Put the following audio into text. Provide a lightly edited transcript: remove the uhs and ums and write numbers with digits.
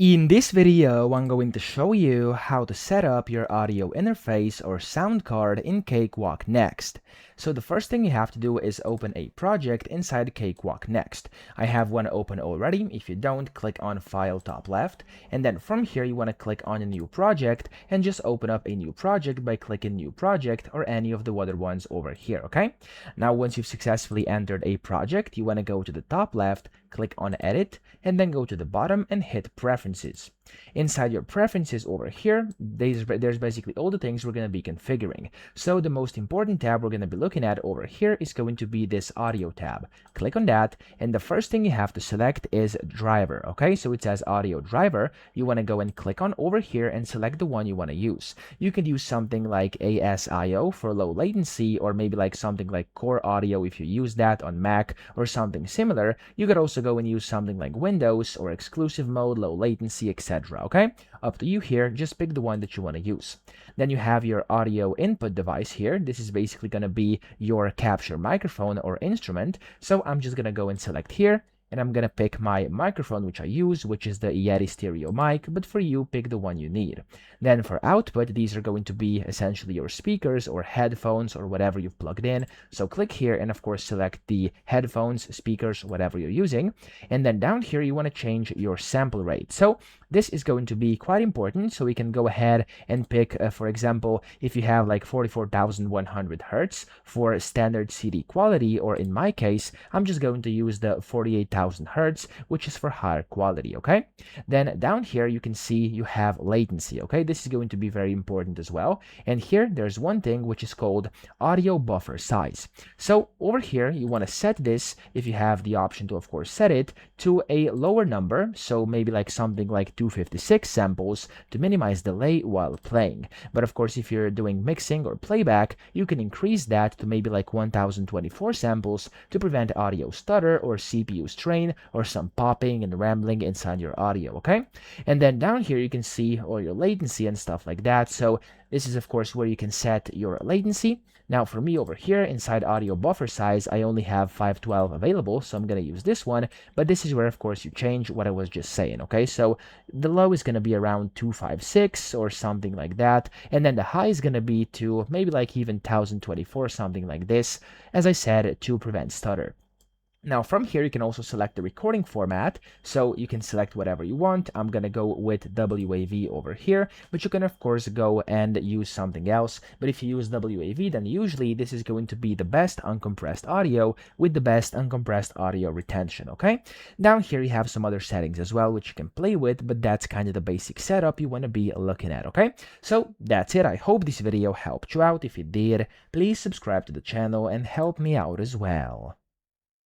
In this video, I'm going to show you how to set up your audio interface or sound card in Cakewalk Next. So the first thing you have to do is open a project inside Cakewalk Next. I have one open already. If you don't, click on File top left, and then from here you want to click on a new project and just open up a new project by clicking New Project or any of the other ones over here, okay? Now once you've successfully entered a project, you want to go to the top left, click on Edit, and then go to the bottom and hit Preferences. Inside your preferences over here, there's basically all the things we're going to be configuring. So the most important tab we're going to be looking at over here is going to be this audio tab. Click on that, and the first thing you have to select is driver. Okay, so it says audio driver. You want to go and click on over here and select the one you want to use. You can use something like ASIO for low latency, or maybe like something like Core Audio if you use that on Mac or something similar. You could also go and use something like Windows or exclusive mode, low latency, etc. Okay, up to you here. Just pick the one that you want to use. Then you have your audio input device here. This is basically going to be your capture microphone or instrument. So I'm just going to go and select here, and I'm going to pick my microphone, which I use, which is the Yeti stereo mic, but for you, pick the one you need. Then for output, these are going to be essentially your speakers or headphones or whatever you've plugged in. So click here and of course select the headphones, speakers, whatever you're using. And then down here, you want to change your sample rate. So this is going to be quite important. So we can go ahead and pick, for example, if you have like 44,100 Hertz for standard CD quality, or in my case, I'm just going to use the 48,000 Hertz, which is for higher quality, okay? Then down here, you can see you have latency, okay? This is going to be very important as well. And here, there's one thing which is called audio buffer size. So over here, you want to set this, if you have the option to, of course, set it to a lower number. So maybe like something like 256 samples to minimize delay while playing. But of course, if you're doing mixing or playback, you can increase that to maybe like 1024 samples to prevent audio stutter or CPU strain or some popping and rambling inside your audio, okay? And then down here, you can see all your latency and stuff like that. So this is, of course, where you can set your latency. Now, for me over here, inside audio buffer size, I only have 512 available, so I'm going to use this one. But this is where, of course, you change what I was just saying, okay? So the low is going to be around 256 or something like that. And then the high is going to be to maybe like even 1024, something like this, as I said, to prevent stutter. Now from here, you can also select the recording format, so you can select whatever you want. I'm going to go with WAV over here, but you can of course go and use something else. But if you use WAV, then usually this is going to be the best uncompressed audio with the best uncompressed audio retention, okay? Down here, you have some other settings as well, which you can play with, but that's kind of the basic setup you want to be looking at, okay? So that's it. I hope this video helped you out. If it did, please subscribe to the channel and help me out as well.